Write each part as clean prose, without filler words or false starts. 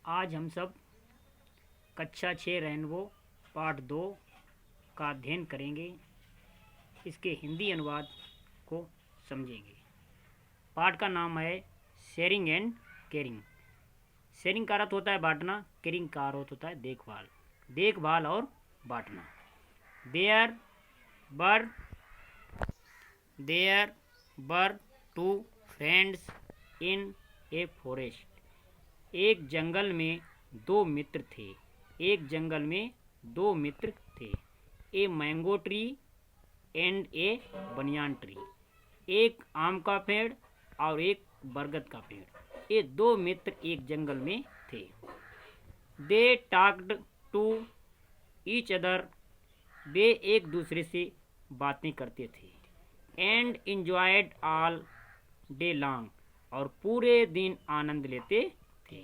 आज हम सब कक्षा 6 रेनबो पार्ट 2 का अध्ययन करेंगे। इसके हिंदी अनुवाद को समझेंगे। पाठ का नाम है शेयरिंग एंड केयरिंग। शेयरिंग का अर्थ होता है बांटना, केयरिंग का अर्थ होता है देखभाल, देखभाल और बांटना। There were two friends in a forest. एक जंगल में दो मित्र थे। एक जंगल में दो मित्र थे। A mango tree and A banyan tree. एक आम का पेड़ और एक बरगद का पेड़। ये दो मित्र एक जंगल में थे। They talked to each other. वे एक दूसरे से बातें करते थे। And enjoyed all day long. और पूरे दिन आनंद लेते थे।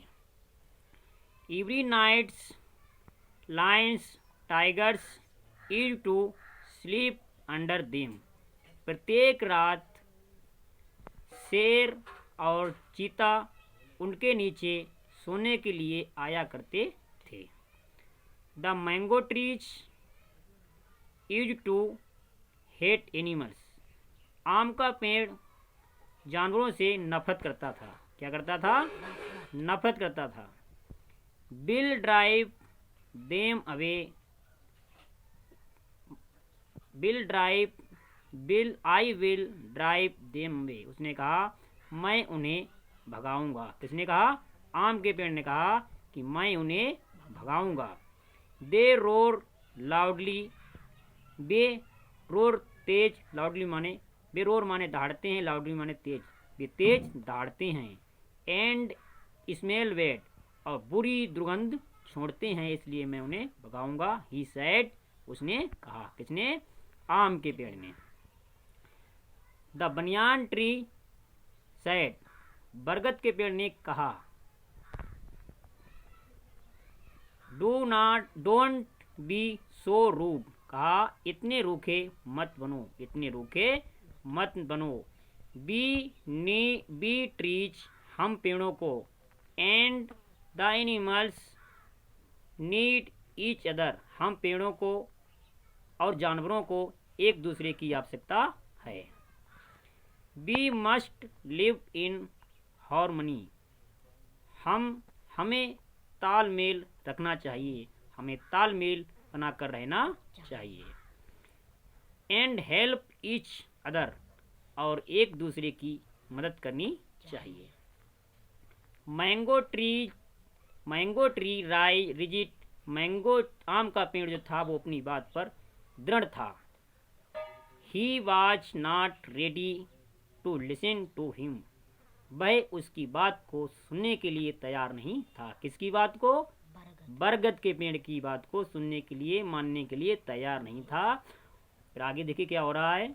Every nights lions tigers used to sleep under them. प्रत्येक रात शेर और चीता उनके नीचे सोने के लिए आया करते थे। The mango trees used to hate animals. आम का पेड़ जानवरों से नफरत करता था। क्या करता था? नफरत करता था। Bill drive them away. I will drive them away. उसने कहा मैं उन्हें भगाऊंगा। किसने कहा? आम के पेड़ ने कहा कि मैं उन्हें भगाऊंगा। दे रोर लाउडली। बे रोर तेज, लाउडली माने बे रोर माने दहाड़ते हैं, लाउडली माने तेज। वे तेज दहाड़ते हैं। एंड स्मेल वेड, और बुरी दुर्गंध छोड़ते हैं, इसलिए मैं उन्हें भगाऊंगा। ही सैड, उसने कहा। किसने? आम के पेड़ ने। द बनियान ट्री सैड, बरगद के पेड़ ने कहा डोंट बी सो रूड। कहा इतने रूखे मत बनो, इतने रूखे मत बनो। बी ट्रीज, हम पेड़ों को। And the animals need each other, हम पेड़ों को और जानवरों को एक दूसरे की आवश्यकता है। We must live in harmony, हमें तालमेल रखना चाहिए, हमें तालमेल बनाकर रहना चाहिए। एंड हेल्प ईच अदर, और एक दूसरे की मदद करनी चाहिए। मैंगो ट्री राई रिजिड। मैंगो आम का पेड़ जो था वो अपनी बात पर दृढ़ था। He was not ready to listen to him. वह उसकी बात को सुनने के लिए तैयार नहीं था। किसकी बात को? बरगद के पेड़ की बात को सुनने के लिए, मानने के लिए तैयार नहीं था। फिर आगे देखिए क्या हो रहा है।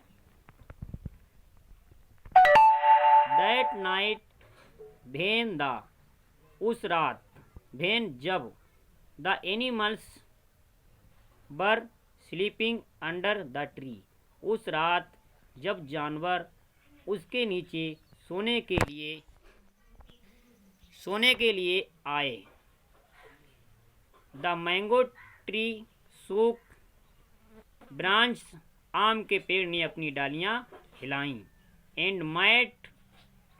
दैट नाइट, भेन द, उस रात, भेन जब, the animals were sleeping under the tree, उस रात जब जानवर उसके नीचे सोने के लिए आए। द मैंगो ट्री सूक ब्रांच, आम के पेड़ ने अपनी डालियां हिलाईं। एंड मैट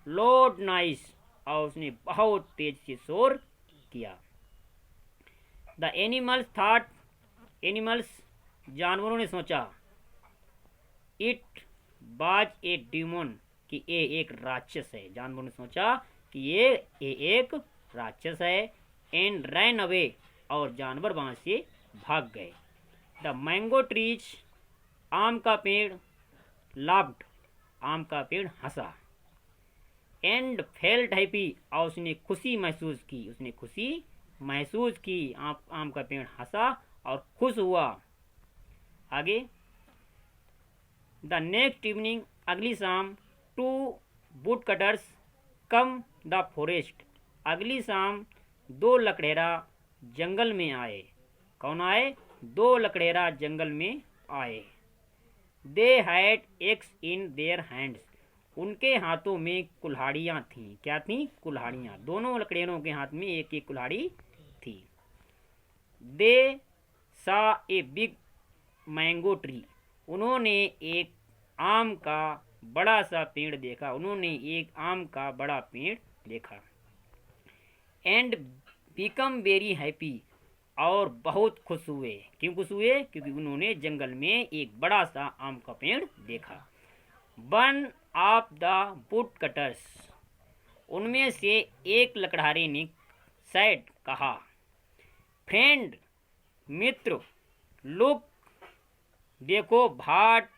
लोड नाइस, और उसने बहुत तेज से शोर किया। द एनिमल्स थॉट, एनिमल्स जानवरों ने सोचा। इट वाज ए डिमोन, कि ये एक राक्षस है। जानवरों ने सोचा कि ये एक राक्षस है। एंड रैन अवे, और जानवर वहां से भाग गए। द मैंगो ट्रीज, आम का पेड़, लाफ्ड, आम का पेड़ हंसा। एंड फेल्ट हैप्पी, और उसने खुशी महसूस की, उसने खुशी महसूस की। आम का पेड़ हंसा और खुश हुआ। आगे, द नेक्स्ट इवनिंग, अगली शाम, two wood cutters come the forest, अगली शाम दो लकड़ेरा जंगल में आए। कौन आए? दो लकड़ेरा जंगल में आए। They had x in their hands, उनके हाथों में कुल्हाड़ियाँ थीं। क्या थीं? कुल्हाड़ियाँ। दोनों लकड़ियों के हाथ में एक एक कुल्हाड़ी थी। दे सा ए बिग मैंगो ट्री। उन्होंने एक आम का बड़ा सा पेड़ देखा। उन्होंने एक आम का बड़ा पेड़ देखा। And become very happy. और बहुत खुश हुए। क्यों खुश हुए? क्योंकि उन्होंने जंगल में एक बड़ा सा आम का पेड़ देखा। One of the wood cutters. उनमें से एक लकड़हारे ने सैड कहा, फ्रेंड मित्र, लुक देखो, what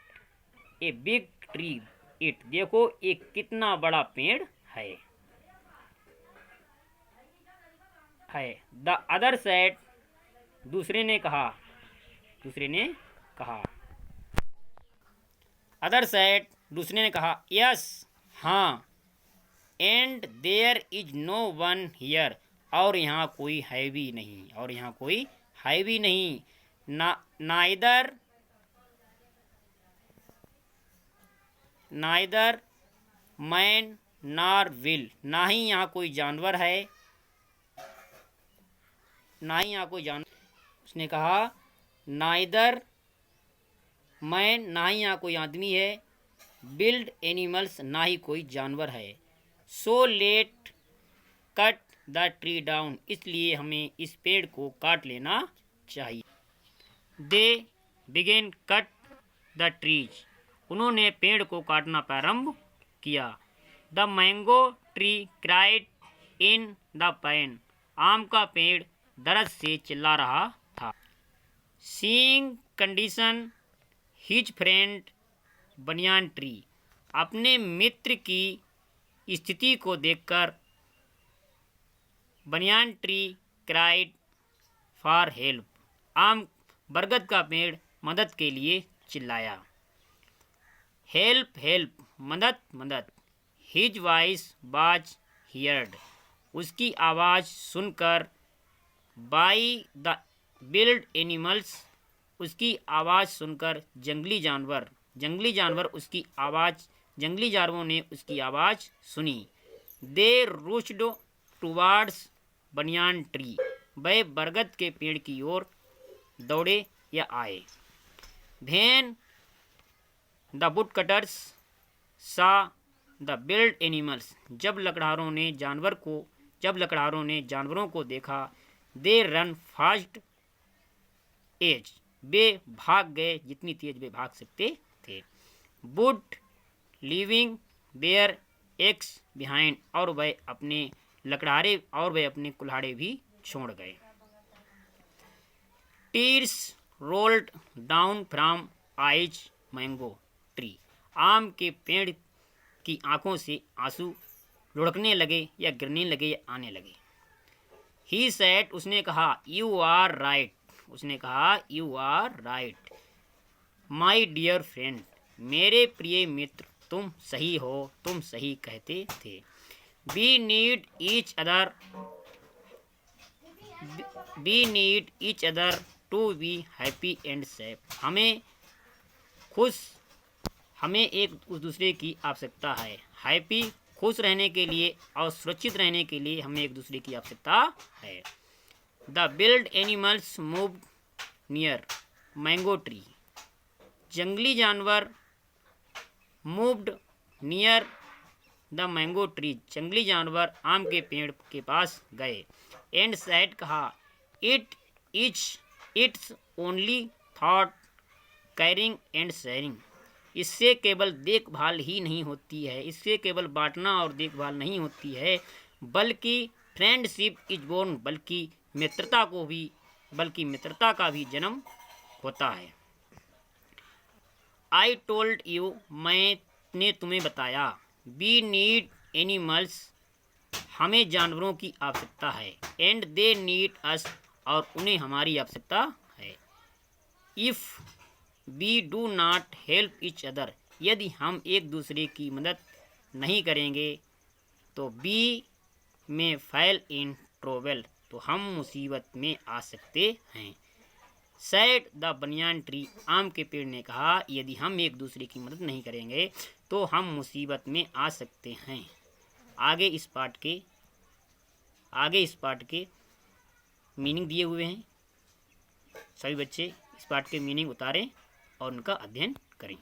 a big tree it. देखो एक कितना बड़ा पेड़ है। The other said. दूसरे ने कहा। Other said. दूसरे ने कहा, यस, हाँ। And there is no one here. और यहाँ कोई है भी नहीं। Neither man nor will. ना ही यहाँ कोई जानवर है। उसने कहा, नाइदर मैन, ना ही यहाँ कोई आदमी है। बिल्ड एनिमल्स, ना ही कोई जानवर है। So let cut the tree down. इसलिए हमें इस पेड़ को काट लेना चाहिए। They began cut the trees. उन्होंने पेड़ को काटना प्रारंभ किया। The mango tree cried in the pain. आम का पेड़ दर्द से चिल्ला रहा था। Seeing condition his friend banyan tree. अपने मित्र की स्थिति को देखकर banyan tree cried for help. आम बरगद का पेड़ मदद के लिए चिल्लाया। हेल्प हेल्प, मदद। His voice was heard. उसकी आवाज़ सुनकर। By the build animals. उसकी आवाज़ सुनकर जंगली जानवरों ने उसकी आवाज़ सुनी। दे रूस्ड टुवार्ड्स बनियान ट्री। वह बरगद के पेड़ की ओर दौड़े या आए। Then the woodcutters saw the wild animals. जब लकड़हारों ने जानवरों को देखा, they ran fast as, वे भाग गए जितनी तेज वे भाग सकते थे। Wood leaving their axe behind, और वह अपने कुल्हाड़े भी छोड़ गए। Tears rolled down from eyes mango tree. आम के पेड़ की आंखों से आंसू लुढ़कने लगे या गिरने लगे या आने लगे। He said, उसने कहा, You are right. My dear friend, मेरे प्रिय मित्र, तुम सही हो, तुम सही कहते थे। We need each other to be happy and safe. हमें एक दूसरे की आवश्यकता है। हैप्पी, खुश रहने के लिए, और सुरक्षित रहने के लिए हमें एक दूसरे की आवश्यकता है। The wild animals moved near mango tree. जंगली जानवर moved near the mango tree. जंगली जानवर आम के पेड़ के पास गए। एंड सेड, कहा, it's only thought caring and sharing. इससे केवल देखभाल ही नहीं होती है, इससे केवल बांटना और देखभाल नहीं होती है, बल्कि फ्रेंडशिप इज बोर्न, बल्कि मित्रता का भी जन्म होता है। आई टोल्ड यू, मैंने तुम्हें बताया। वी नीड एनिमल्स, हमें जानवरों की आवश्यकता है। एंड दे नीड अस, और उन्हें हमारी आवश्यकता है। If we do not help each other, यदि हम एक दूसरे की मदद नहीं करेंगे तो वी में फेल इन ट्रबल, तो हम मुसीबत में आ सकते हैं। सैड द बनियान ट्री, आम के पेड़ ने कहा, यदि हम एक दूसरे की मदद नहीं करेंगे तो हम मुसीबत में आ सकते हैं। आगे इस पाठ के मीनिंग दिए हुए हैं। सभी बच्चे इस पाठ के मीनिंग उतारें और उनका अध्ययन करें।